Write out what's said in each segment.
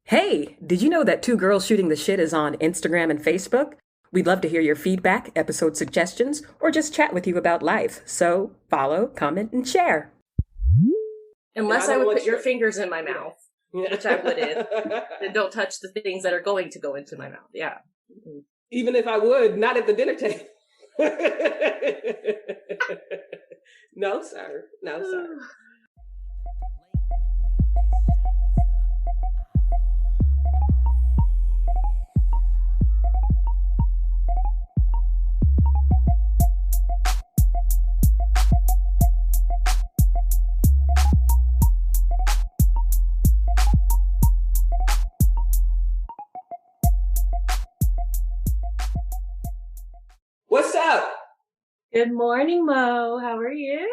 Hey, did you know that Two Girls Shooting the Shit is on Instagram and Facebook? We'd love to hear your feedback, episode suggestions, or just chat with you about life. So follow, comment, and share. And Unless I I don't would want put your you- fingers in my mouth, Yeah. which I wouldn't. Then don't touch the things that are going to go into my mouth. Yeah. Mhm. Even if I would, not at the dinner table. No, sir. No, sir. What's up? Good morning, Mo. How are you?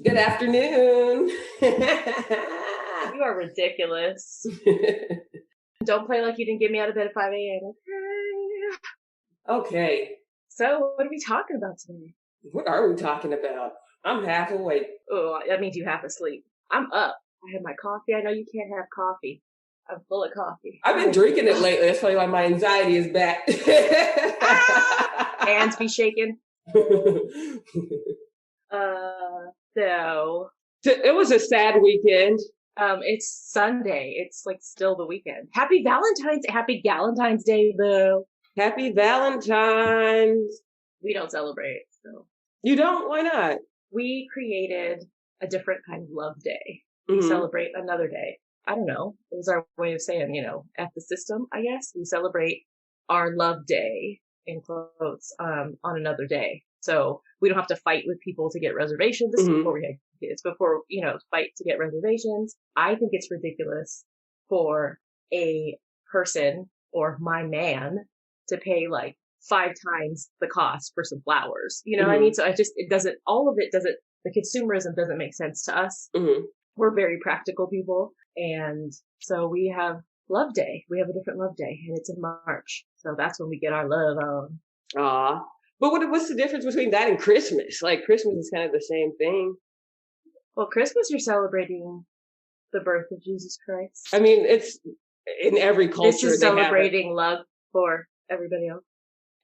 Good afternoon. You are ridiculous. Don't play like you didn't get me out of bed at 5 a.m. Okay. Okay. So, what are we talking about today? What are we talking about? I'm half awake. Oh, that means you half asleep. I'm up. I had my coffee. I know you can't have coffee. I'm full of coffee. I've been drinking it lately. That's probably why my anxiety is back. Hands be shaking. So It was a sad weekend. it's Sunday. It's like still the weekend. Happy Galentine's Day, boo. Happy Valentine's. We don't celebrate, so You don't? Why not? we created a different kind of love day. We Mhm. celebrate another day. I don't know. It was our way of saying, F the system, I guess. We celebrate our love day, in quotes, on another day. So we don't have to fight with people to get reservations. This is Mhm. before we had kids, before, fight to get reservations. I think it's ridiculous for a person or my man to pay like 5 times the cost for some flowers. You know what I mean? So the consumerism doesn't make sense to us. Mhm. We're very practical people. And so we have love day. We have a different love day and it's in March. So that's when we get our love on. Aw. But what's the difference between that and Christmas? Like, Christmas is kind of the same thing. Well, Christmas, you're celebrating the birth of Jesus Christ. I mean, it's in every culture. This is they have it. celebrating love for everybody else.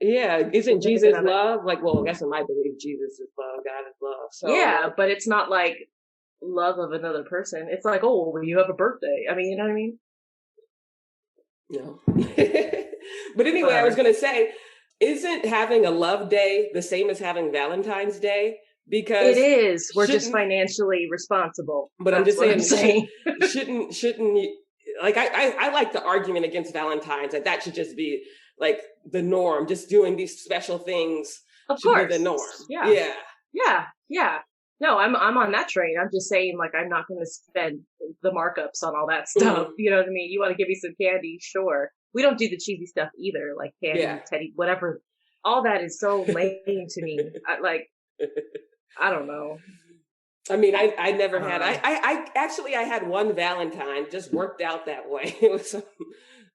Yeah, isn't Significant Jesus other. love? Like, well, I guess in my belief, Jesus is love, God is love. So Yeah, but it's not like love of another person. It's like, oh, well, you have a birthday. I mean, you know what I mean? No. But anyway, I was going to say, isn't having a love day the same as having Valentine's Day? Because It is. We're just shouldn't- financially responsible. But I'm That's just what saying, saying. shouldn't you, like, I like the argument against Valentine's that should just be like the norm. Just doing these special things Of should course. be the norm. Yeah. Yeah. No, I'm on that train. I'm just saying, like, I'm not going to spend the markups on all that stuff. Mhm. You know what I mean? You want to give me some candy? Sure. We don't do the cheesy stuff either, like candy, Yeah. teddy, whatever. All that is so lame to me. I don't know. I mean, I never had. I actually I had one Valentine. Just worked out that way. It was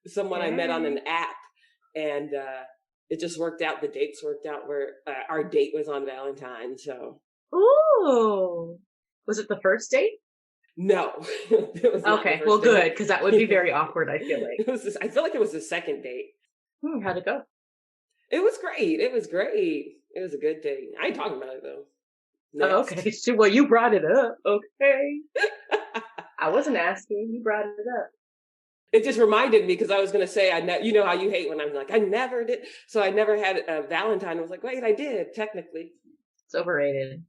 someone I met on an app, and it just worked out. The dates worked out where our date was on Valentine's. So Ooh. Was it the first date? no, it was not the Okay, first well, date. good, because that would be very awkward, I feel like. It was. I feel like it was the second date. How'd it go? It was great. It was great. It was a good date. I ain't talking about it though. Oh, Next. okay. Well, you brought it up. Okay. I wasn't asking. You brought it up. It just reminded me because I was going to say, you know how you hate when I'm like, I never did. So I never had a Valentine. I was like, wait, I did technically. It's overrated.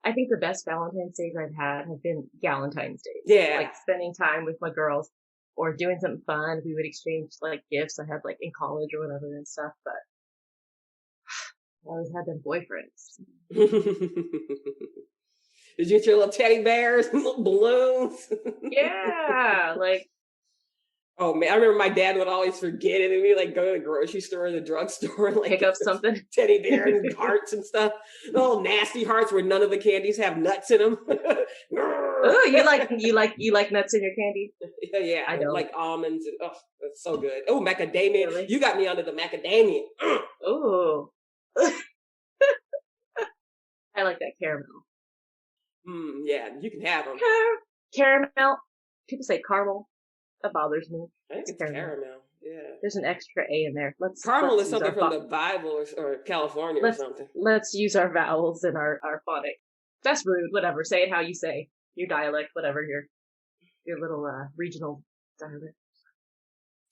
I think the best Valentine's days I've had have been Galentine's days. Yeah. Like spending time with my girls or doing something fun. We would exchange like gifts I had like in college or whatever and stuff, but I always had them boyfriends. Did you get your little teddy bears and little balloons? Yeah, like Oh man, I remember my dad would always forget it and we'd like go to the grocery store or the drugstore and like pick up something. teddy bear and hearts and stuff. The little nasty hearts where none of the candies have nuts in them. Oh, you like nuts in your candy? Yeah, I don't. like almonds and oh, that's so good. Oh, macadamia. Really? You got me onto the macadamia. Oh. I like that caramel. Yeah, you can have them. Caramel. People say caramel. That bothers me. I think it's caramel. Yeah. There's an extra A in there. Caramel let's is something from the Bible or California or something. Let's use our vowels and our phonics. That's rude. Whatever. Say it how you say your dialect. Whatever your little regional dialect.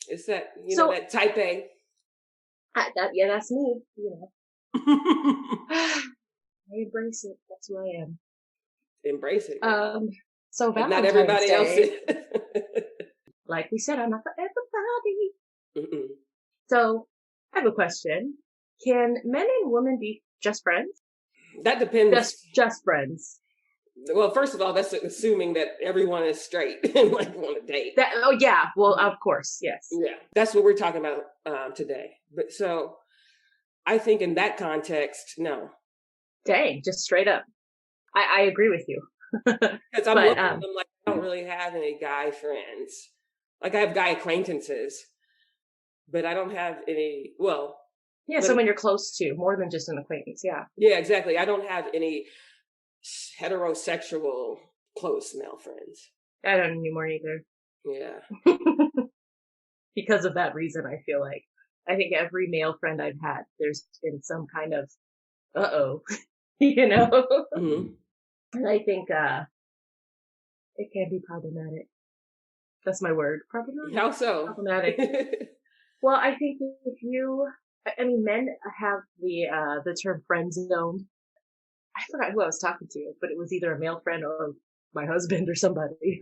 It's that that type A. That's me. I embrace it. That's who I am. Embrace it. So but not everybody Day, else is. Like we said, I'm not for everybody. Mm-mm. So I have a question: can men and women be just friends? That depends. Just friends. Well, first of all, that's assuming that everyone is straight and like want to date. Well, of course, yes. Yeah, that's what we're talking about today. But so, I think in that context, no. Dang, just straight up. I agree with you. Because I'm looking at them like I don't really have any guy friends. Like I have guy acquaintances, but I don't have any. Well, yeah, someone you're close to, more than just an acquaintance. Yeah. Yeah, exactly. I don't have any heterosexual close male friends. I don't anymore either. Yeah. Because of that reason, I feel like I think every male friend I've had, there's been some kind of Mm-hmm. And I think it can be problematic. That's my word. Problematic. How so? Problematic. Well, I think men have the term friend zone. I forgot who I was talking to, but it was either a male friend or my husband or somebody,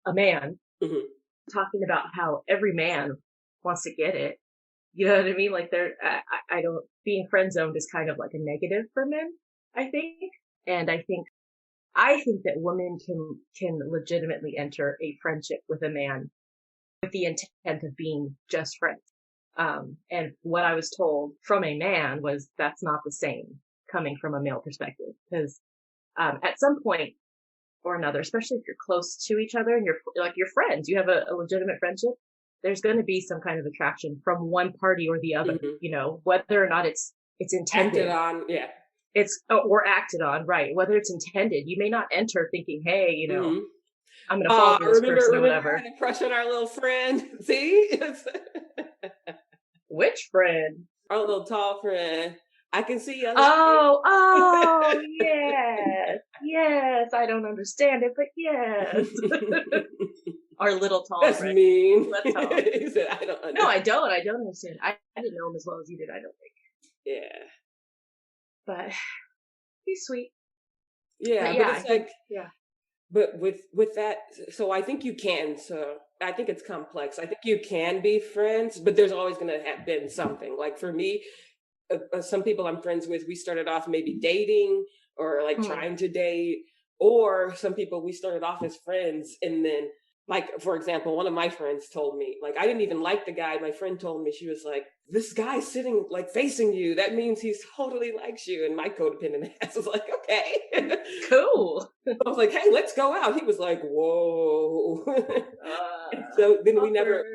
a man, mm-hmm. talking about how every man wants to get it. You know what I mean? Like being friend zoned is kind of like a negative for men, I think. And I think that women can legitimately enter a friendship with a man with the intent of being just friends. And what I was told from a man was that's not the same coming from a male perspective. Because, at some point or another, especially if you're close to each other and you're friends, you have a legitimate friendship, there's going to be some kind of attraction from one party or the other, mm-hmm. Whether or not it's intended. Acted on, yeah. Or acted on, right. Whether it's intended, you may not enter thinking, hey, mm-hmm. I'm going to fall for this person or whatever. Remember crush on our little friend? See? Which friend? Our little tall friend. I can see you. Oh, yes. I don't understand it, but yes. Our little tall That's friend. mean. He said, I don't understand. No, I don't understand. I didn't know him as well as you did, I don't think. Yeah. But he's sweet. Yeah, but it's like, yeah. But with that, so I think you can. So I think it's complex. I think you can be friends, but there's always going to have been something. Like for me, some people I'm friends with, we started off maybe dating or like trying to date, or some people we started off as friends and then. Like, for example, one of my friends told me, like, I didn't even like the guy. My friend told me, she was like, this guy's sitting, like, facing you. That means he totally likes you. And my codependent ass was like, okay. Cool. I was like, hey, let's go out. He was like, whoa. So then we never,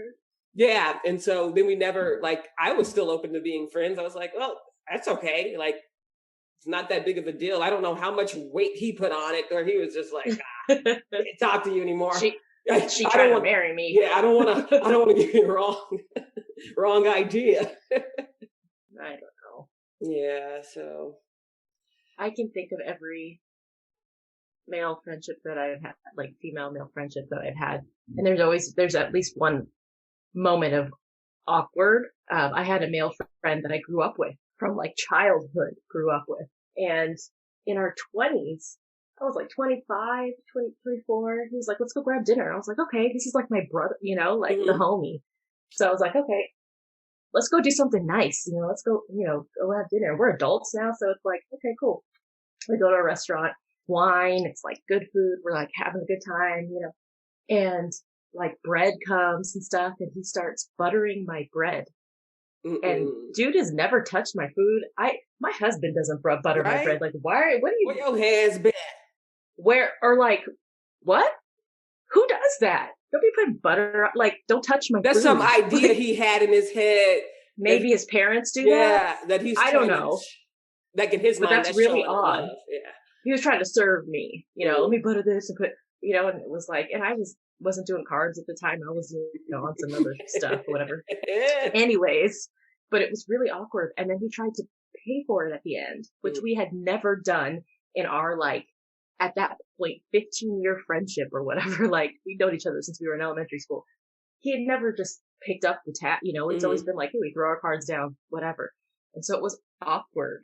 and so then we never, like, I was still open to being friends. I was like, well, that's okay. Like, it's not that big of a deal. I don't know how much weight he put on it, or he was just like, I can't talk to you anymore. She tried to marry me. Yeah, I don't want to give you the wrong idea. I don't know. Yeah, so I can think of every male friendship that I've had, like female male friendship that I've had, and there's at least one moment of awkward. I had a male friend that I grew up with from like childhood, and in our 20s. I was like 25, 24. He was like, let's go grab dinner. I was like, okay, this is like my brother, like the homie. So I was like, okay, let's go do something nice. Let's go, go have dinner. We're adults now. So it's like, okay, cool. We go to a restaurant, wine. It's like good food. We're like having a good time, and like bread comes and stuff. And he starts buttering my bread. And dude has never touched my food. My husband doesn't butter my bread. Like, what are you? Where your hands been? Like, what? Who does that? Don't be putting butter, like, don't touch my food. That's some idea he had in his head. Maybe his parents do that? Yeah, that he's I don't know. Like in his mind, that's really odd. Love. Yeah. He was trying to serve me, let me butter this and put, and it was like, and I was wasn't doing cards at the time. I was, on some other stuff or whatever. Anyways, but it was really awkward. And then he tried to pay for it at the end, which we had never done in our, like, at that point, 15-year friendship or whatever. Like, we'd known each other since we were in elementary school. He had never just picked up the tab, it's always been like, hey, we throw our cards down, whatever. And so it was awkward.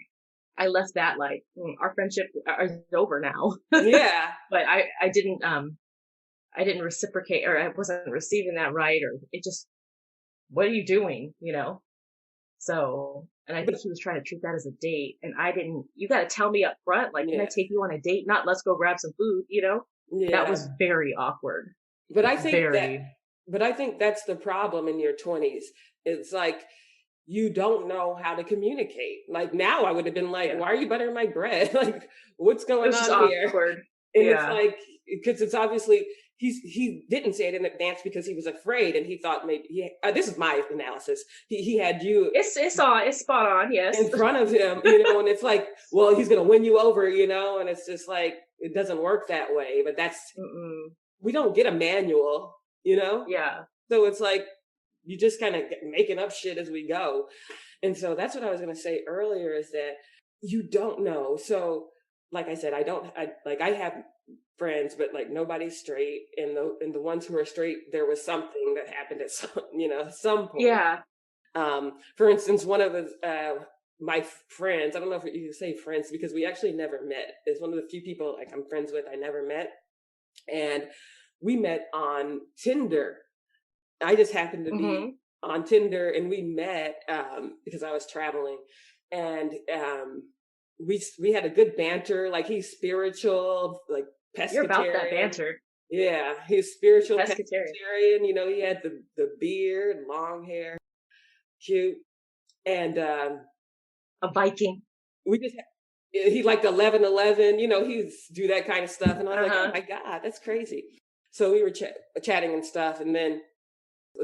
I left that like, our friendship is over now. Yeah. But I didn't reciprocate, or I wasn't receiving that right, or it just, what are you doing, So, and I think he was trying to treat that as a date, and I didn't, you got to tell me up front, like, can I take you on a date? Not let's go grab some food, Yeah. That was very awkward. But I think that's the problem in your 20s. It's like, you don't know how to communicate. Like, now I would have been like, why are you buttering my bread? Like, what's going on here? Awkward. And it's like, because it's obviously, he didn't say it in advance because he was afraid, and he thought maybe this is my analysis. He had you. It's spot on. Yes. In front of him, and it's like, well, he's going to win you over, and it's just like, it doesn't work that way. But that's, we don't get a manual, Yeah. So it's like, you just kind of making up shit as we go. And so that's what I was going to say earlier, is that you don't know. So like I said, I have friends, but like nobody's straight. And the ones who are straight, there was something that happened at some point. Yeah. For instance, one of my friends, I don't know if you can say friends because we actually never met. It's one of the few people like I'm friends with I never met. And we met on Tinder. I just happened to be on Tinder, and we met because I was traveling, and we had a good banter. Like, he's spiritual, like pescatarian. You're about that banter. Yeah, he's spiritual pescatarian. He had the beard, long hair, cute, and a Viking. We just he liked 11:11. He's do that kind of stuff, and I was like, oh my god, that's crazy. So we were chatting and stuff, and then.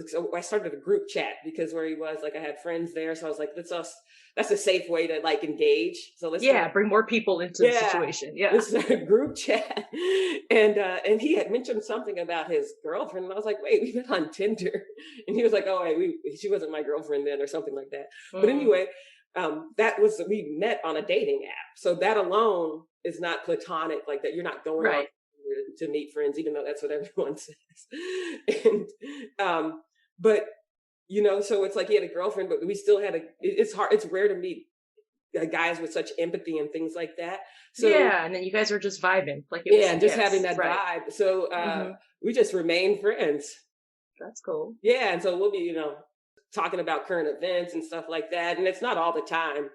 So I started a group chat because where he was, like, I had friends there. So I was like, that's a safe way to like engage. So let's bring more people into the situation. Yeah. This is a group chat. And he had mentioned something about his girlfriend. And I was like, wait, we met on Tinder. And he was like, oh, wait, she wasn't my girlfriend then or something like that. But anyway, we met on a dating app. So that alone is not platonic, like that. You're not going on to meet friends, even though that's what everyone says. And but so it's like he had a girlfriend, but we still had it's hard, it's rare to meet guys with such empathy and things like that. So and then you guys were just vibing, like having that vibe. So we just remained friends. That's cool. Yeah, and so we'll be talking about current events and stuff like that, and it's not all the time.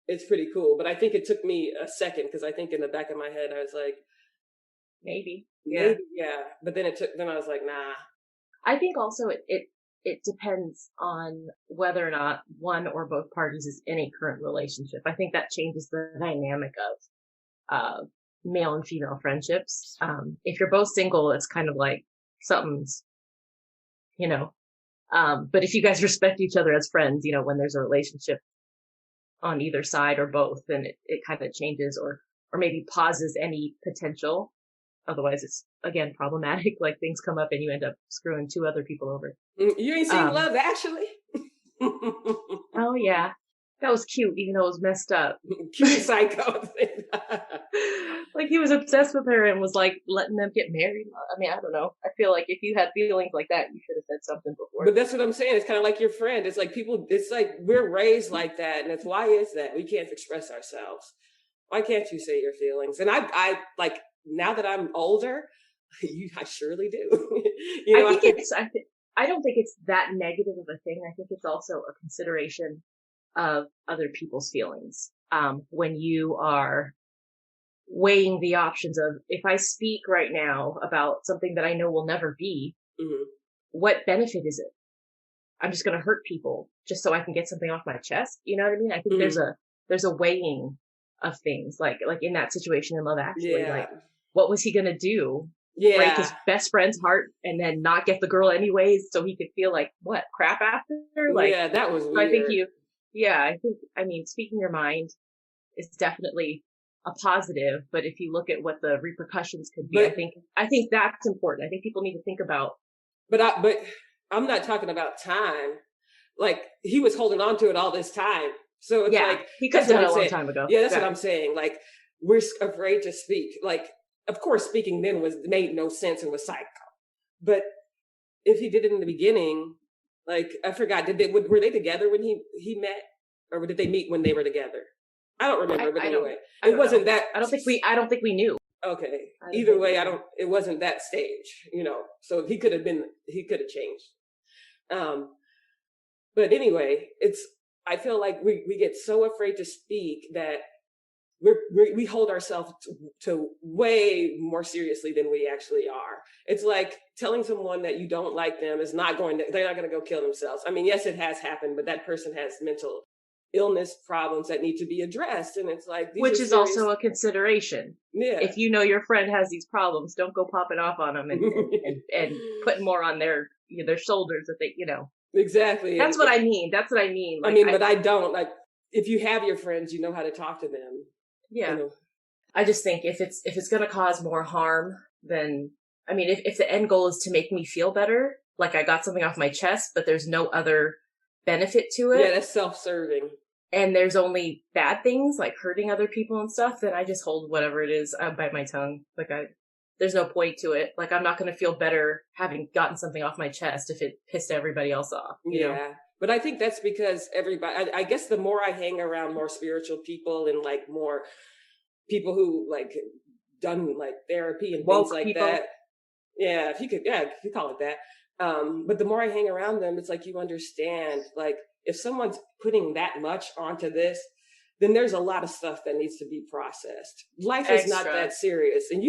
It's pretty cool, but I think it took me a second because I think in the back of my head I was like, maybe. But then I was like, nah. I think also it depends on whether or not one or both parties is in a current relationship. I think that changes the dynamic of male and female friendships. If you're both single, it's kind of like something's, but if you guys respect each other as friends, when there's a relationship on either side or both, then it kind of changes or maybe pauses any potential. Otherwise, it's, again, problematic. Like, things come up and you end up screwing two other people over. You ain't seen Love Actually? Oh, yeah. That was cute, even though it was messed up. Cute psycho. Like, he was obsessed with her and was, like, letting them get married. I mean, I don't know. I feel like if you had feelings like that, you should have said something before. But that's what I'm saying. It's kind of like your friend. It's like it's like we're raised like that. And it's why is that? We can't express ourselves. Why can't you say your feelings? And I like, now that I'm older, I surely do. I don't think it's that negative of a thing. I think it's also a consideration of other people's feelings. When you are weighing the options of, if I speak right now about something that I know will never be, what benefit is it? I'm just going to hurt people just so I can get something off my chest. You know what I mean? I think there's a weighing of things, like in that situation in Love Actually, like, what was he gonna do? Break his best friend's heart and then not get the girl anyways, so he could feel like crap after? Like, that was weird. I think I mean, speaking your mind is definitely a positive, but if you look at what the repercussions could be, I think that's important. I think people need to think about. But I'm not talking about time. Like, he was holding on to it all this time. So it's like, he could have done it a long time ago. Yeah, that's what I'm saying. Like, we're afraid to speak. Like, of course, speaking then made no sense and was psycho. But if he did it in the beginning, like, I forgot, were they together when he met, or did they meet when they were together? I don't remember. But anyway, it wasn't that. I don't think we knew. Okay. Either way, it wasn't that stage, you know. So he could have changed. But anyway, I feel like we get so afraid to speak that we hold ourselves to way more seriously than we actually are. It's like telling someone that you don't like them they're not going to go kill themselves. I mean, yes, it has happened, but that person has mental illness problems that need to be addressed. And it's like, which is also a consideration. Yeah. If you know your friend has these problems, don't go popping off on them and putting more on their shoulders that they, you know. Exactly. That's what I mean. That's what I mean. Like, but I don't, like, if you have your friends, you know how to talk to them. Yeah. You know. I just think if it's going to cause more harm, then, I mean, if the end goal is to make me feel better, like I got something off my chest, but there's no other benefit to it. Yeah, that's self-serving. And there's only bad things, like hurting other people and stuff, then I just hold whatever it is. I bite my tongue. Like, there's no point to it. Like, I'm not going to feel better having gotten something off my chest if it pissed everybody else off. You know? But I think that's because everybody, I guess the more I hang around more spiritual people and like more people who like done like therapy and woke things like people. that. Yeah, if you could call it that. But the more I hang around them, it's like you understand, like, if someone's putting that much onto this, then there's a lot of stuff that needs to be processed. Life is not that serious. And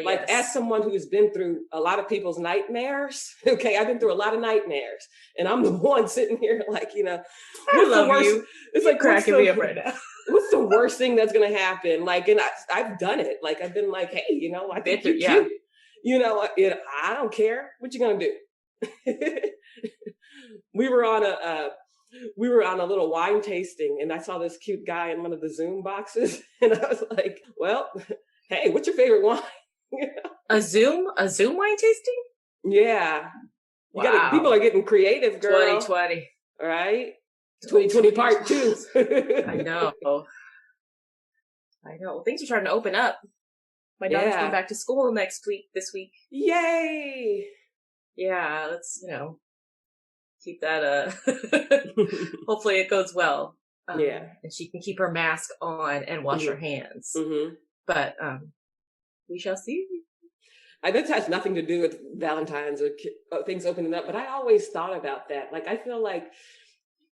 like, as someone who's been through a lot of people's nightmares, okay, I've been through a lot of nightmares, and I'm the one sitting here like, you know, I love you. It's like cracking me up right now. What's the worst thing that's going to happen? Like, and I've done it. Like, I've been like, hey, you know, I think you're cute. You know, I don't care. What you going to do? We were on a little wine tasting, and I saw this cute guy in one of the Zoom boxes, and I was like, well, hey, what's your favorite wine? A Zoom wine tasting? Yeah. Wow. People are getting creative, girl. 2020. All right? 2020 part 2. I know. Well, things are starting to open up. My daughter's going back to school this week. Yay! Yeah, let's, keep that, hopefully it goes well. And she can keep her mask on and wash her hands. Mm-hmm. But, we shall see. This has nothing to do with Valentine's or things opening up, but I always thought about that. Like, I feel like,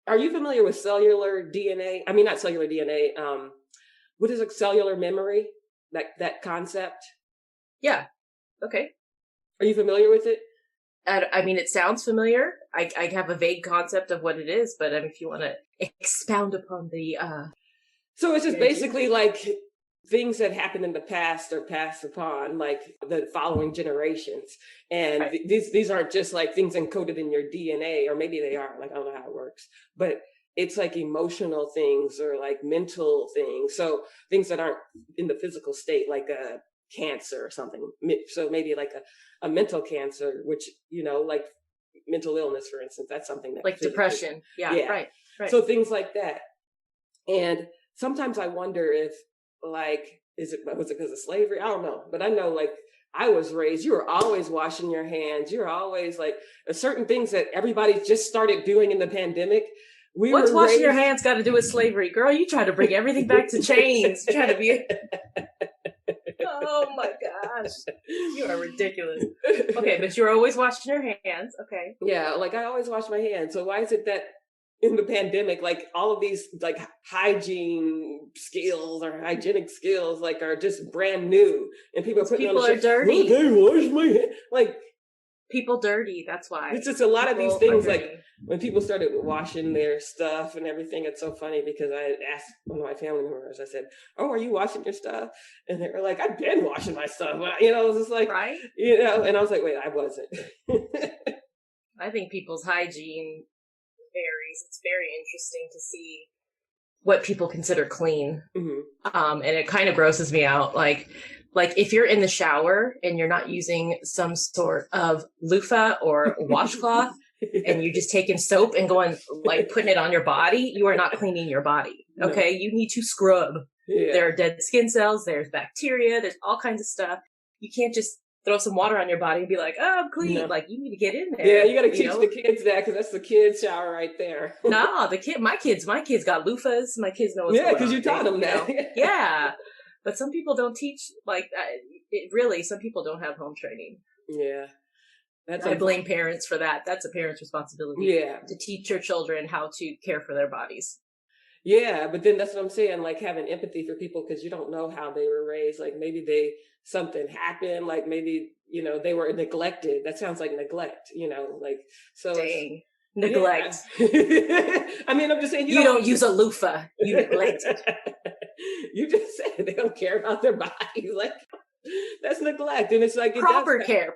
are you familiar with cellular DNA? I mean, not cellular DNA. What is a cellular memory? That concept? Yeah. Okay. Are you familiar with it? I mean, it sounds familiar. I have a vague concept of what it is, but if you want to expound upon the... So it's just basically like things that happened in the past are passed upon, like the following generations. And these aren't just like things encoded in your DNA, or maybe they are, like, I don't know how it works, but it's like emotional things or like mental things. So things that aren't in the physical state, like a cancer or something. So maybe like a mental cancer, which, like mental illness, for instance, that's something that, like depression. Yeah. Right. So things like that. And sometimes I wonder if, like, was it because of slavery? I don't know. But I know, like, I was raised, you were always washing your hands. You're always like, certain things that everybody just started doing in the pandemic. What's washing your hands got to do with slavery? Girl, you try to bring everything back to chains. You try to be... Oh my gosh. You are ridiculous. Okay, but you're always washing your hands. Okay. Yeah, like I always wash my hands. So why is it that in the pandemic, like all of these like hygiene skills or hygienic skills like are just brand new, and people are dirty. Okay, wash my hands. Like, people dirty, that's why. It's just a lot of these things, like when people started washing their stuff and everything, it's so funny because I asked one of my family members, I said, oh, are you washing your stuff? And they were like, I've been washing my stuff. It was just like, right? And I was like, wait, I wasn't. I think people's hygiene varies. It's very interesting to see what people consider clean. Mm-hmm. And it kind of grosses me out. Like if you're in the shower and you're not using some sort of loofah or washcloth and you're just taking soap and going, like, putting it on your body, you are not cleaning your body. Okay. No. You need to scrub. Yeah. There are dead skin cells. There's bacteria. There's all kinds of stuff. You can't just throw some water on your body and be like, oh, I'm clean. No. Like, you need to get in there. Yeah, you got to teach the kids that, because that's the kids' shower right there. No, my kids got loofahs. My kids know what's going on. Yeah, because you taught them that. Yeah. But some people don't teach, like, some people don't have home training. Yeah. I blame parents for that. That's a parent's responsibility. Yeah. To teach your children how to care for their bodies. Yeah, but then that's what I'm saying, like, having empathy for people, because you don't know how they were raised. Like, maybe something happened, like maybe, they were neglected. That sounds like neglect, like, so. Dang. Neglect. Yeah. I mean, I'm just saying, you don't use a loofah. You neglect it. You just said they don't care about their bodies. Like, that's neglect. And it's like, proper care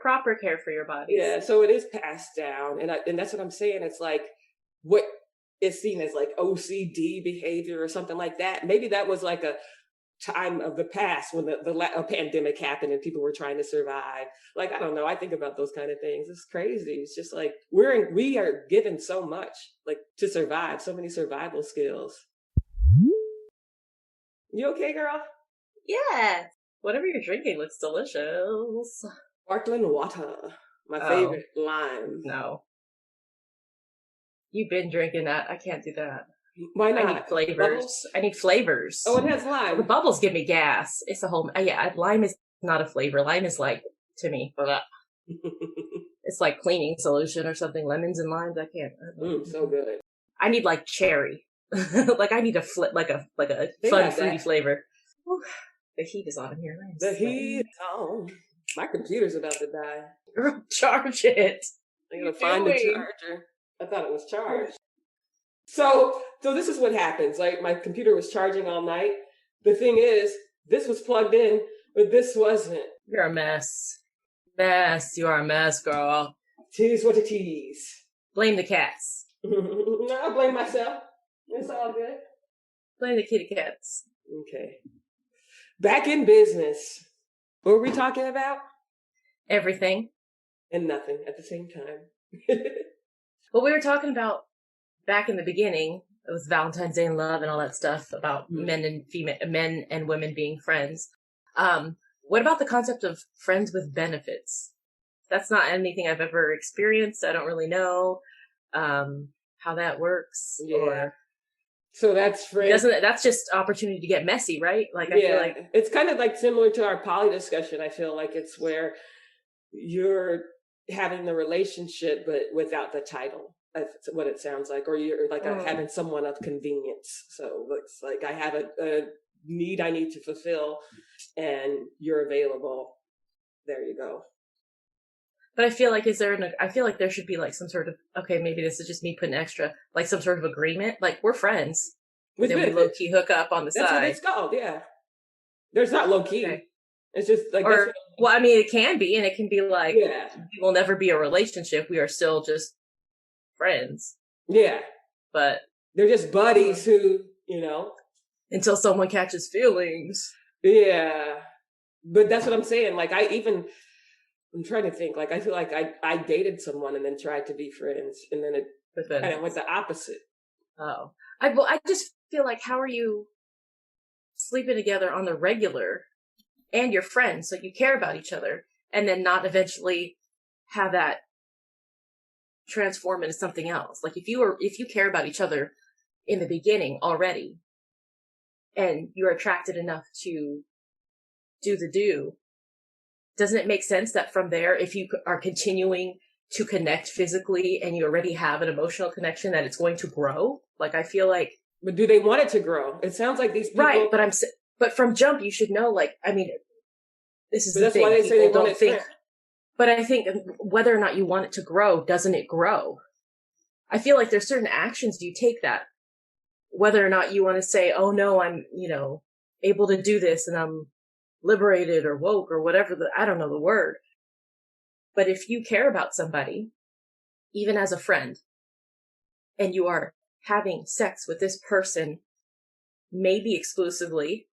for your body. Yeah. So it is passed down. And that's what I'm saying. It's like, what is seen as like OCD behavior or something like that. Maybe that was like a time of the past when a pandemic happened and people were trying to survive. Like, I don't know. I think about those kind of things. It's crazy. It's just like, we are given so much, like, to survive, so many survival skills. You okay, girl? Yeah. Whatever you're drinking looks delicious. Sparkling water. My favorite lime. No. You've been drinking that. I can't do that. Why not? I need flavors. Bubbles? I need flavors. Oh, it has lime. The bubbles give me gas. It's a whole... Yeah, lime is not a flavor. Lime is like, to me, it's like cleaning solution or something. Lemons and limes, I can't. So good. I need like cherry. Like, I need a like a fun fruity flavor. Whew. The heat is on in here. The heat is on. My computer's about to die. Girl, charge it. I gotta find the charger. I thought it was charged. So this is what happens. Like, my computer was charging all night. The thing is, this was plugged in, but this wasn't. You're a mess. You are a mess, girl. Tease what a tease. Blame the cats. No, I blame myself. It's all good. Blame the kitty cats. Okay. Back in business. What were we talking about? Everything. And nothing at the same time. What we were talking about back in the beginning, it was Valentine's Day and love and all that stuff about men and women being friends. What about the concept of friends with benefits? That's not anything I've ever experienced. I don't really know how that works. Yeah. So that's friends. That's just opportunity to get messy, right? Like, I feel like it's kind of like similar to our poly discussion. I feel like it's where you're having the relationship, but without the title. That's what it sounds like. Or you're like having someone of convenience. So it's like, I have a need I need to fulfill and you're available. There you go. But I feel like I feel like there should be like some sort of, okay, maybe this is just me putting extra, like some sort of agreement. Like, we're friends. Then we low key hook up on the side. That's what it's called. Yeah. There's not low key. Okay. It's just like, well, I mean, it can be, and it can be like, we will never be a relationship. We are still just friends. Yeah. But they're just buddies who, until someone catches feelings. Yeah. But that's what I'm saying. Like, I'm trying to think. Like, I feel like I dated someone and then tried to be friends, and then it kind of went the opposite. Oh, I just feel like, how are you sleeping together on the regular and you're friends, so you care about each other, and then not eventually have that transform into something else? Like, if you care about each other in the beginning already, and you're attracted enough to do, doesn't it make sense that from there, if you are continuing to connect physically and you already have an emotional connection, that it's going to grow? Like, I feel like... But do they want it to grow? It sounds like these people... Right, but from jump, you should know, like, I mean, this is the thing. That's why they say they don't think... But I think whether or not you want it to grow, doesn't it grow? I feel like there's certain actions you take that, whether or not you want to say, oh no, I'm, able to do this and I'm liberated or woke or whatever, I don't know the word. But if you care about somebody, even as a friend, and you are having sex with this person maybe exclusively.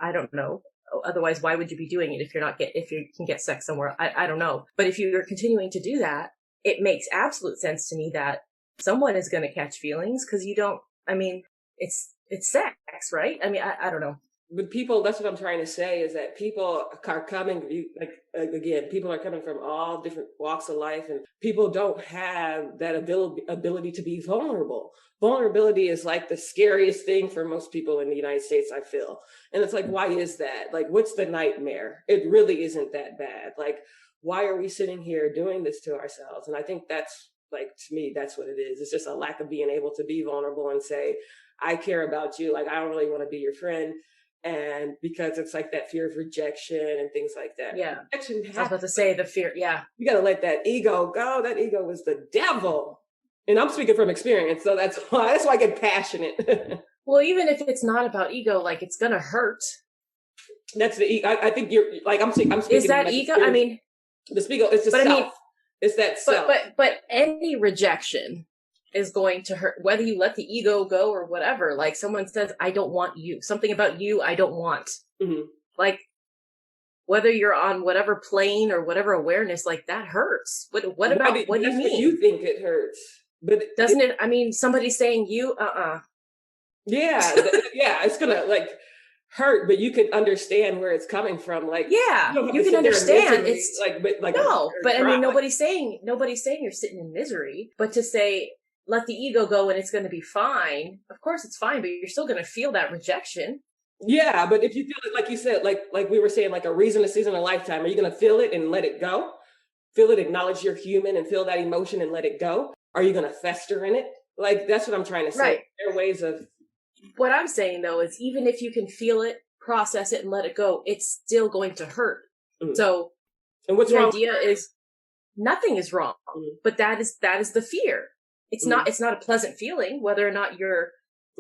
I don't know. Otherwise, why would you be doing it if you can get sex somewhere? I don't know. But if you're continuing to do that, it makes absolute sense to me that someone is going to catch feelings because it's sex, right? I mean, I don't know. But people, that's what I'm trying to say, is that people are coming, again, people are coming from all different walks of life, and people don't have that ability to be vulnerable. Vulnerability is like the scariest thing for most people in the United States, I feel. And it's like, why is that? Like, what's the nightmare? It really isn't that bad. Like, why are we sitting here doing this to ourselves? And I think that's, like, to me, that's what it is. It's just a lack of being able to be vulnerable and say, I care about you. Like, I don't really want to be your friend. And because it's like that fear of rejection and things like that. Yeah. I was about to say the fear. Yeah. You got to let that ego go. That ego was the devil. And I'm speaking from experience. So that's why I get passionate. Well, even if it's not about ego, like, it's going to hurt. That's the ego. I think you're like, I'm speaking. Is that ego? Experience. I mean, the ego is just self. It's that self. But any rejection is going to hurt, whether you let the ego go or whatever. Like, someone says, I don't want you. Something about you I don't want. Mm-hmm. Like, whether you're on whatever plane or whatever awareness, like, that hurts. What do you mean? What you think it hurts. But doesn't it? I mean, somebody saying you, Yeah. Yeah. It's going to, like, hurt, but you can understand where it's coming from. Like, yeah, you can understand. It's like no, but I mean, nobody's saying you're sitting in misery, but to say, let the ego go and it's going to be fine. Of course it's fine, but you're still going to feel that rejection. Yeah. But if you feel it, like you said, like we were saying, like a reason, a season, a lifetime, are you going to feel it and let it go? Feel it, acknowledge you're human and feel that emotion and let it go? Are you going to fester in it? Like, that's what I'm trying to say. Right. There are ways of. What I'm saying though, is even if you can feel it, process it and let it go, it's still going to hurt. Mm-hmm. So and what's the wrong? idea is nothing is wrong, but that is the fear. It's not a pleasant feeling, whether or not you're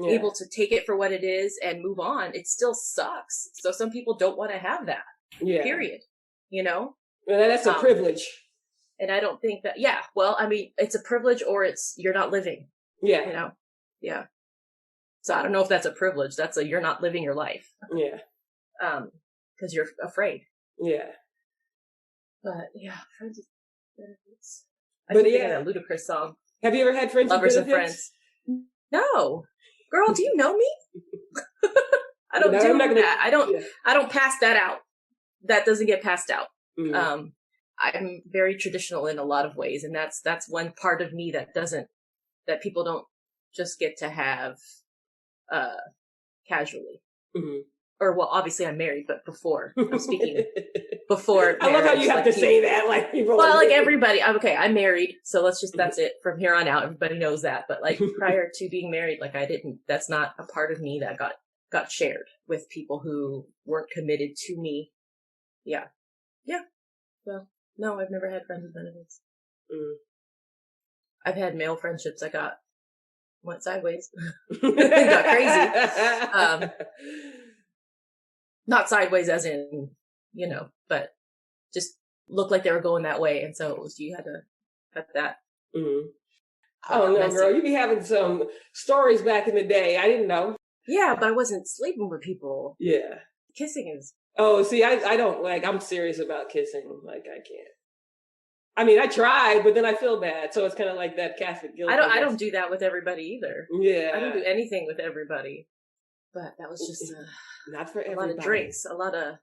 able to take it for what it is and move on. It still sucks. So some people don't want to have that. Yeah. Period. You know? And that's a privilege. And I don't think that, well, I mean, it's a privilege or you're not living. Yeah. You know? Yeah. So I don't know if that's a privilege. That's you're not living your life. Yeah. Because you're afraid. Yeah. But yeah, friends with benefits. I think that Ludacris song. Have you ever had friends Lovers with benefits? And friends? No. Girl, do you know me? I don't do that. I don't pass that out. That doesn't get passed out. Mm-hmm. I'm very traditional in a lot of ways, and that's one part of me that people don't just get to have casually. Mm-hmm. Or, well, obviously I'm married, but before I'm speaking before. I love how you have to say that, like people. Well, like everybody. Okay, I'm married, so that's it from here on out. Everybody knows that. But like prior to being married, like that's not a part of me that got shared with people who weren't committed to me. Yeah. Well, no, I've never had friends with benefits. Mm. I've had male friendships that went sideways. Got crazy. Not sideways as in, but just looked like they were going that way. And so you had to cut that. Mm-hmm. Oh, no, girl. You be having some stories back in the day. I didn't know. Yeah, but I wasn't sleeping with people. Yeah. Kissing is. Oh, see, I don't I'm serious about kissing. Like, I can't. I mean, I tried, but then I feel bad. So it's kind of like that Catholic guilt. I don't do that with everybody either. Yeah. I don't do anything with everybody. But that was just not for everybody. A lot of drinks, a lot of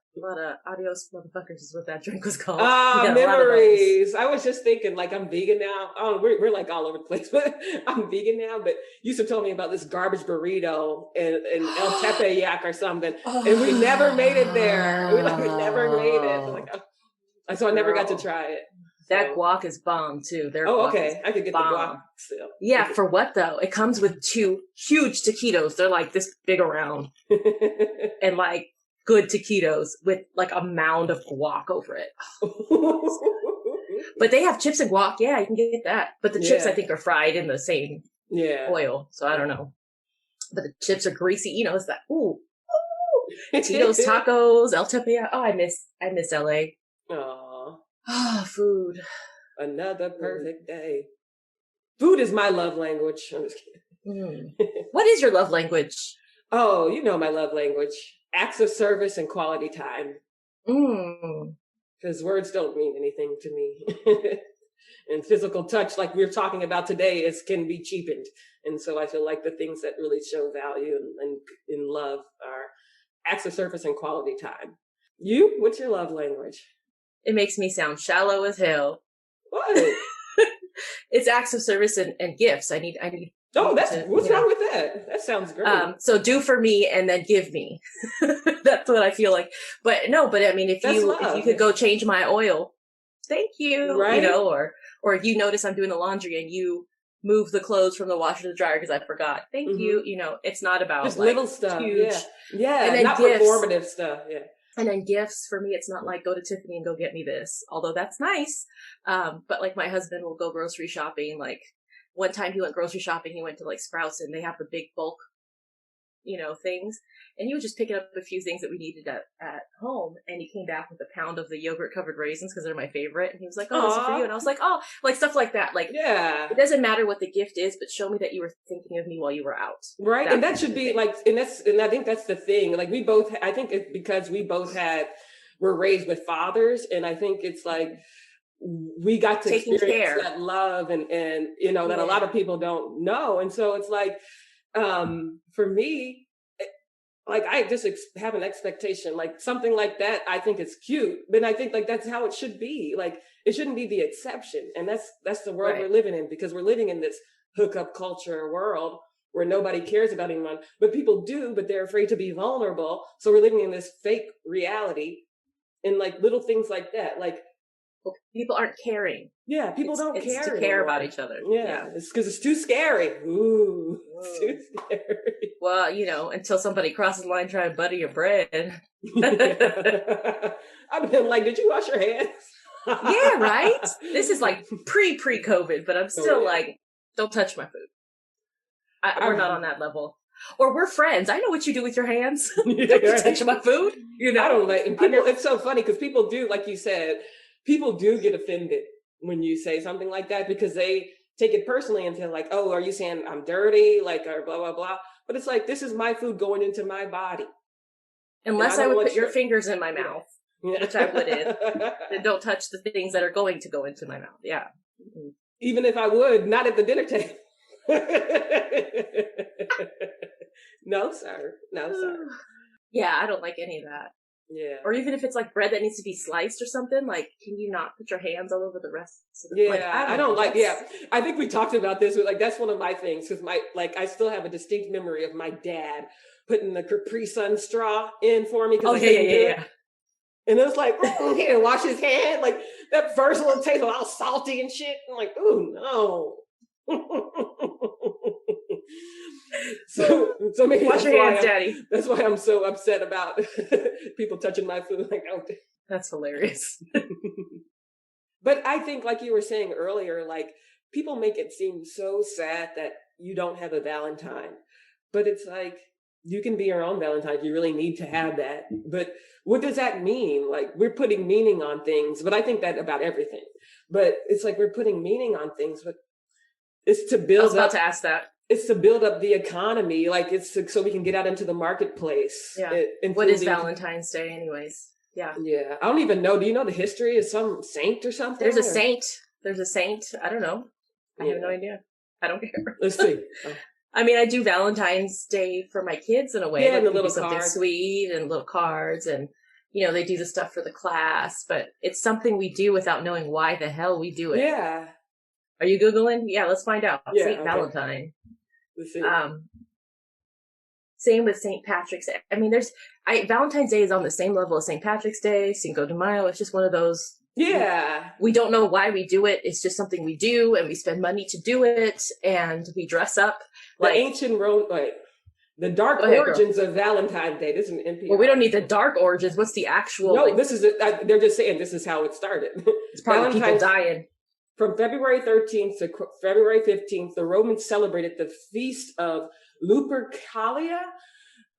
adios motherfuckers is what that drink was called. Memories. I was just thinking, like, I'm vegan now. Oh, we're like all over the place, but I'm vegan now. But you used to tell me about this garbage burrito in El Tepeyac or something, and we never made it there. We never made it. So I never got to try it. That guac is bomb too. Okay. I could get bomb. The guac still. Yeah, for what though? It comes with 2 huge taquitos. They're like this big around. And like good taquitos with like a mound of guac over it. But they have chips and guac. Yeah, you can get that. But the chips I think are fried in the same oil. So I don't know. But the chips are greasy. It's that Tito's tacos, El Tepeyac. Oh, I miss LA. Food. Another perfect day. Food is my love language. I'm just kidding. What is your love language? Oh, you know my love language. Acts of service and quality time. Mm. Because words don't mean anything to me. And physical touch, like we're talking about today, can be cheapened. And so I feel like the things that really show value and in love are acts of service and quality time. You? What's your love language? It makes me sound shallow as hell. What? It's acts of service and gifts. I need. Oh, what's wrong with that? That sounds great. So do for me and then give me. That's what I feel like. But I mean, if you could go change my oil, thank you. Right? You know, or if you notice I'm doing the laundry and you move the clothes from the washer to the dryer because I forgot. Thank you. You know, it's not about just like, little stuff. Huge. Yeah. And then not gifts. Performative stuff. Yeah. And then gifts for me, it's not like go to Tiffany and go get me this, although that's nice. But like my husband will go grocery shopping. Like one time he went grocery shopping, he went to like Sprouts and they have the big bulk, you know, things. And he was just picking up a few things that we needed at home. And he came back with a pound of the yogurt covered raisins because they're my favorite. And he was like, oh, this is for you. And I was like, oh, like stuff like that. Like, yeah, it doesn't matter what the gift is, but show me that you were thinking of me while you were out. Right. And that should be like, and I think that's the thing. Like I think it's because we both were raised with fathers. And I think it's like, we got to taking experience care. That love and you know, that a lot of people don't know. And so it's like, for me, like I just have an expectation, like something like that. I think it's cute, but I think like that's how it should be. Like it shouldn't be the exception, and that's the world we're living in, because we're living in this hookup culture world where nobody cares about anyone, but people do, but they're afraid to be vulnerable. So we're living in this fake reality, and like little things like that, like. People aren't caring. Yeah, people don't care. It's to care about each other. Yeah. It's because it's too scary. Ooh, it's too scary. Well, you know, until somebody crosses the line trying to butter your bread. I've been like, did you wash your hands? Yeah, right? This is like pre-COVID, but I'm still like, don't touch my food. We're not on that level. Or we're friends. I know what you do with your hands. Don't you touch my food? You know? I don't like, and people, it's so funny because people do, like you said, people do get offended when you say something like that because they take it personally and feel like, oh, are you saying I'm dirty? Like, or blah, blah, blah. But it's like, this is my food going into my body. Unless I would put your fingers in my mouth, which I wouldn't. Then don't touch the things that are going to go into my mouth. Yeah. Mm-hmm. Even if I would, not at the dinner table. No, sir. No, sir. Yeah, I don't like any of that. Yeah. Or even if it's like bread that needs to be sliced or something, like, can you not put your hands all over the rest of the like, I don't like, I think we talked about this, like, that's one of my things, because I still have a distinct memory of my dad putting the Capri Sun straw in for me. Oh, yeah. And it was like, oh, he didn't wash his hand. Like, that first little taste was all salty and shit. I'm like, ooh, no. So maybe wash your hands, Daddy. That's why I'm so upset about people touching my food. Like, oh. That's hilarious. But I think, like you were saying earlier, like people make it seem so sad that you don't have a Valentine. But it's like, you can be your own Valentine if you really need to have that. But what does that mean? Like, we're putting meaning on things, but I think that about everything. But it's like we're putting meaning on things, but it's to build up. I was about to ask that. It's to build up the economy. Like, it's so we can get out into the marketplace. Yeah. What is Valentine's Day anyways? Yeah. Yeah. I don't even know. Do you know the history of some saint or something? There's a saint. I don't know. I have no idea. I don't care. Let's see. I mean, I do Valentine's Day for my kids in a way. Yeah, like the little something cards. Sweet and little cards, and you know, they do the stuff for the class, but it's something we do without knowing why the hell we do it. Yeah. Are you Googling? Yeah, let's find out. Yeah, Saint Valentine. Let's see. Same with St. Patrick's Day. I mean, Valentine's Day is on the same level as St. Patrick's Day, Cinco de Mayo. It's just one of those. Yeah. We don't know why we do it. It's just something we do, and we spend money to do it, and we dress up. Like ancient Rome, the dark origins of Valentine's Day. This is an NPR. Well, we don't need the dark origins. What's the actual? No, this is they're just saying this is how it started. It's probably people dying. From February 13th to February 15th, the Romans celebrated the feast of Lupercalia,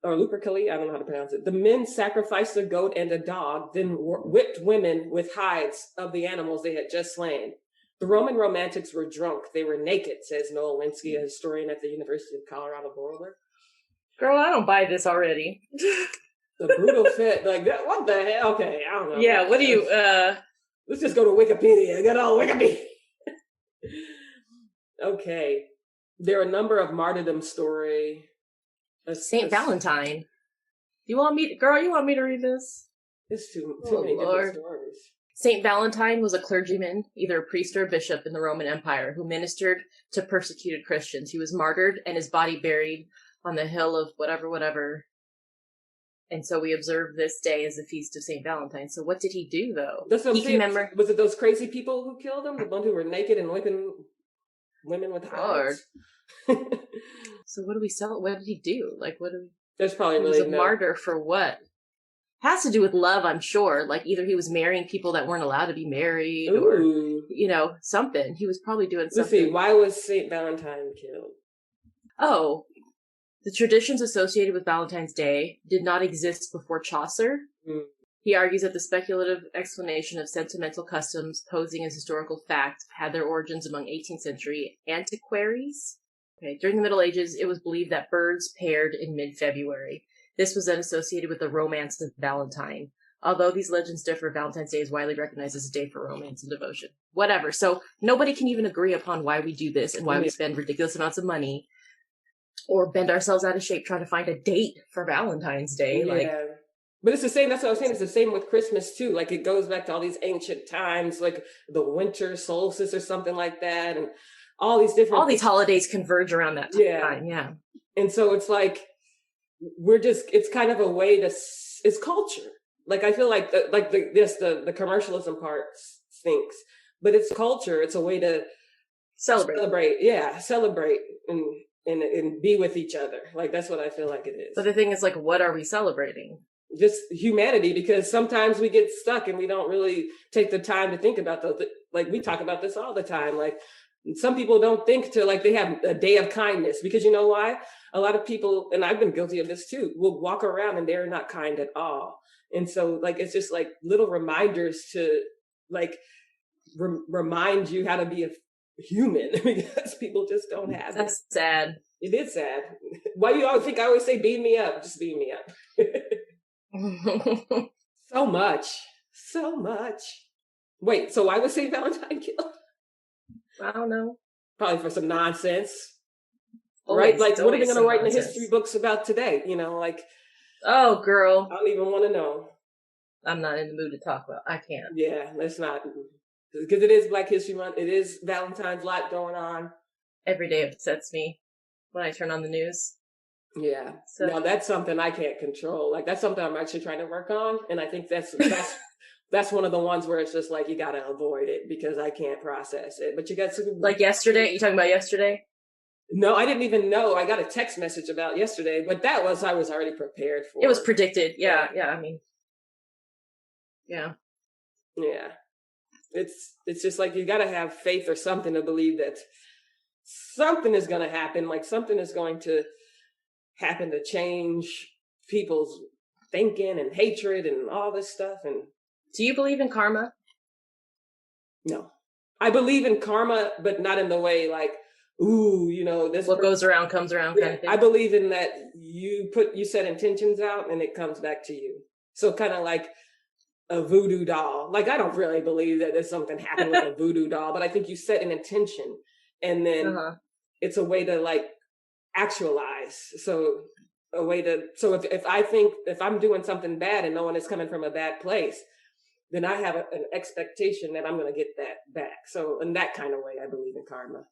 or Lupercalia, I don't know how to pronounce it. The men sacrificed a goat and a dog, then whipped women with hides of the animals they had just slain. The Roman romantics were drunk. They were naked, says Noel Linsky, a historian at the University of Colorado Boulder. Girl, I don't buy this already. The brutal fit, like that. What the hell? Okay, I don't know. Yeah, what do you, Let's just go to Wikipedia. Get on Wikipedia. Okay. There are a number of martyrdom story. Saint Valentine. You want me to read this? It's too Oh, many Lord. different stories. Saint Valentine was a clergyman, either a priest or a bishop in the Roman Empire, who ministered to persecuted Christians. He was martyred and his body buried on the hill of whatever. And so we observe this day as the feast of Saint Valentine. So what did he do, though? That's what I'm saying. Commemorate. Was it those crazy people who killed him? The ones who were naked and whipping women with hides? So what do we celebrate? What did he do? Like, what do we... There's probably He was a martyr for what? Has to do with love, I'm sure. Like, either he was marrying people that weren't allowed to be married, or, you know, something. He was probably doing something. Let's see, why was Saint Valentine killed? Oh, the traditions associated with Valentine's Day did not exist before Chaucer. Mm. He argues that the speculative explanation of sentimental customs posing as historical fact had their origins among 18th century antiquaries. Okay. During the Middle Ages, it was believed that birds paired in mid-February. This was then associated with the romance of Valentine. Although these legends differ, Valentine's Day is widely recognized as a day for romance and devotion. Whatever. So nobody can even agree upon why we do this and why we spend ridiculous amounts of money or bend ourselves out of shape trying to find a date for Valentine's Day. Yeah. Like, but it's the same. That's what I was saying. It's the same with Christmas too. Like it goes back to all these ancient times, like the winter solstice or something like that, and all these holidays converge around that time. Yeah. And so it's like it's kind of a way to. It's culture. Like I feel like the commercialism part stinks, but it's culture. It's a way to celebrate. Yeah, celebrate and be with each other. Like that's what I feel like it is. But the thing is, like, what are we celebrating? Just humanity, because sometimes we get stuck and we don't really take the time to think about those. Like we talk about this all the time. Like some people don't think to like they have a day of kindness, because you know why? A lot of people, and I've been guilty of this too, will walk around and they're not kind at all. And so like it's just like little reminders to like remind you how to be a human, because people just don't have That's sad. It is sad. Why do you always think I always say beam me up? Just beam me up. So much. Wait, so why was St. Valentine killed? I don't know. Probably for some nonsense. Always, right? Like, what are they going to write nonsense in the history books about today? You know, like... Oh, girl. I don't even want to know. I'm not in the mood to talk about. I can't. Yeah, let's not. Because it is Black History Month. It is Valentine's, lot going on. Every day upsets me when I turn on the news. Yeah. So now that's something I can't control. Like that's something I'm actually trying to work on. And I think that's one of the ones where it's just like, you got to avoid it because I can't process it. But you got to... Like yesterday? You talking about yesterday? No, I didn't even know. I got a text message about yesterday, but I was already prepared for. It was predicted. Yeah. I mean, yeah. Yeah. It's just like, you got to have faith or something to believe that something is going to happen. Like something is going to happen to change people's thinking and hatred and all this stuff. And do you believe in karma? No, I believe in karma, but not in the way like, ooh, you know, this what goes around comes around kind of thing. I believe in that you set intentions out and it comes back to you. So kind of like a voodoo doll. Like I don't really believe that there's something happened with a voodoo doll, but I think you set an intention and then it's a way to like actualize. So if I'm doing something bad and knowing it's coming from a bad place, then I have an expectation that I'm going to get that back. So in that kind of way, I believe in karma.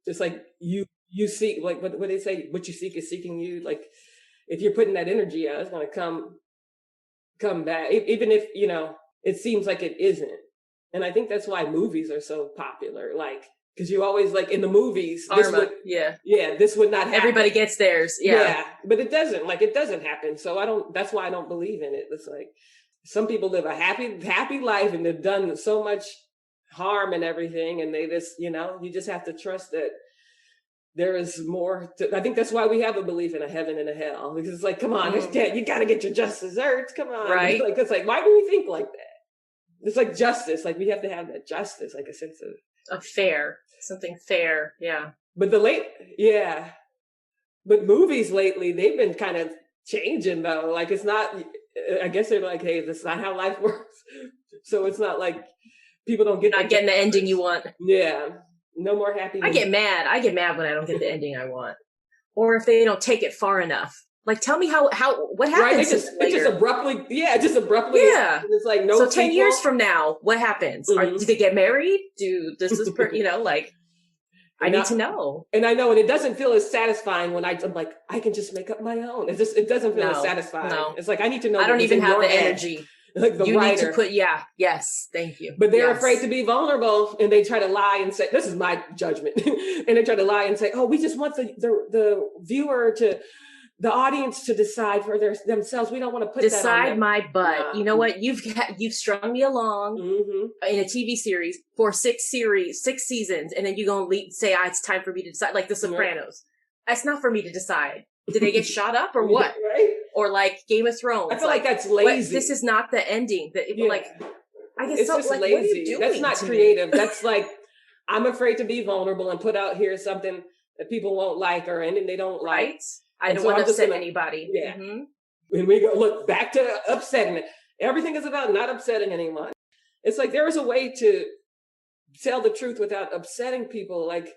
Just like you seek, like what they say, what you seek is seeking you. Like if you're putting that energy out, it's going to come back, even if, you know, it seems like it isn't. And I think that's why movies are so popular. Like, because you always like in the movies, this would not happen. Everybody gets theirs. Yeah. But it doesn't happen. So that's why I don't believe in it. It's like some people live a happy life and they've done so much harm and everything. And they just, you know, you just have to trust that there is more. I think that's why we have a belief in a heaven and a hell, because it's like, come on, you got to get your just desserts. Come on. Right. It's like, why do we think like that? It's like justice. Like we have to have that justice, like a sense of fair, something fair. Yeah. But But movies lately, they've been kind of changing though. Like it's not, I guess they're like, hey, this is not how life works. So it's not like people don't get Not getting the ending you want. Yeah. No more happy. I get mad. I get mad when I don't get the ending I want. Or if they don't take it far enough. Like, tell me what happens. Right, it just abruptly. Yeah. It's like no. So 10 years from now, what happens? Mm-hmm. Do they get married? Like, I need to know. And I know, and it doesn't feel as satisfying when I'm like, I can just make up my own. It doesn't feel as satisfying. No. It's like, I need to know. I don't even have the energy. Like the you writer. Need to put, yes, thank you. But they're afraid to be vulnerable, and they try to lie and say, this is my judgment. And they try to lie and say, oh, we just want the viewer the audience to decide for themselves. We don't want to put decide that on them. My butt. You know what? You've strung me along in a TV series for 6 seasons, and then you're going to say, it's time for me to decide, like The Sopranos. That's not for me to decide. Did they get shot up or what? Right? Or like Game of Thrones. I feel like that's lazy. This is not the ending. I guess it's just lazy. What are you doing? That's not creative. That's like, I'm afraid to be vulnerable and put out here something that people won't like or anything they don't like. I don't want to upset anybody. Yeah. Mm-hmm. When we go, look, back to upsetting it. Everything is about not upsetting anyone. It's like there is a way to tell the truth without upsetting people. Like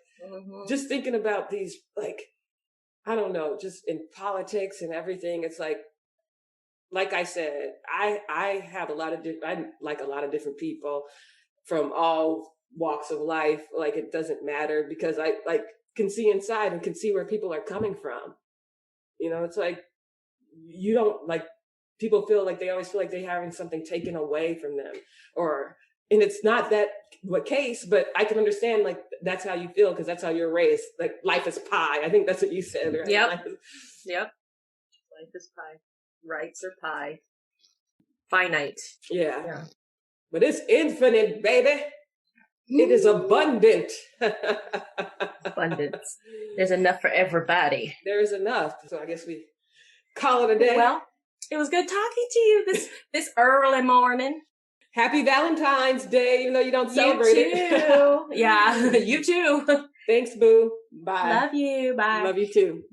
just thinking about these, like, I don't know, just in politics and everything. It's like I said, I have I like a lot of different people from all walks of life. Like it doesn't matter because I can see inside and can see where people are coming from. You know, it's like you don't like people feel like they always feel like they're having something taken away from them, and it's not that what case, but I can understand like that's how you feel because that's how you're raised. Like life is pie. I think that's what you said, right? Yep. Life is pie. Rights are pie. Finite. Yeah. But it's infinite, baby. It is abundant. Abundance. There's enough for everybody. There is enough. So I guess we call it a day. Well, it was good talking to you this early morning. Happy Valentine's Day, even though you don't celebrate it. Yeah, you too. Thanks, boo. Bye. Love you. Bye. Love you too.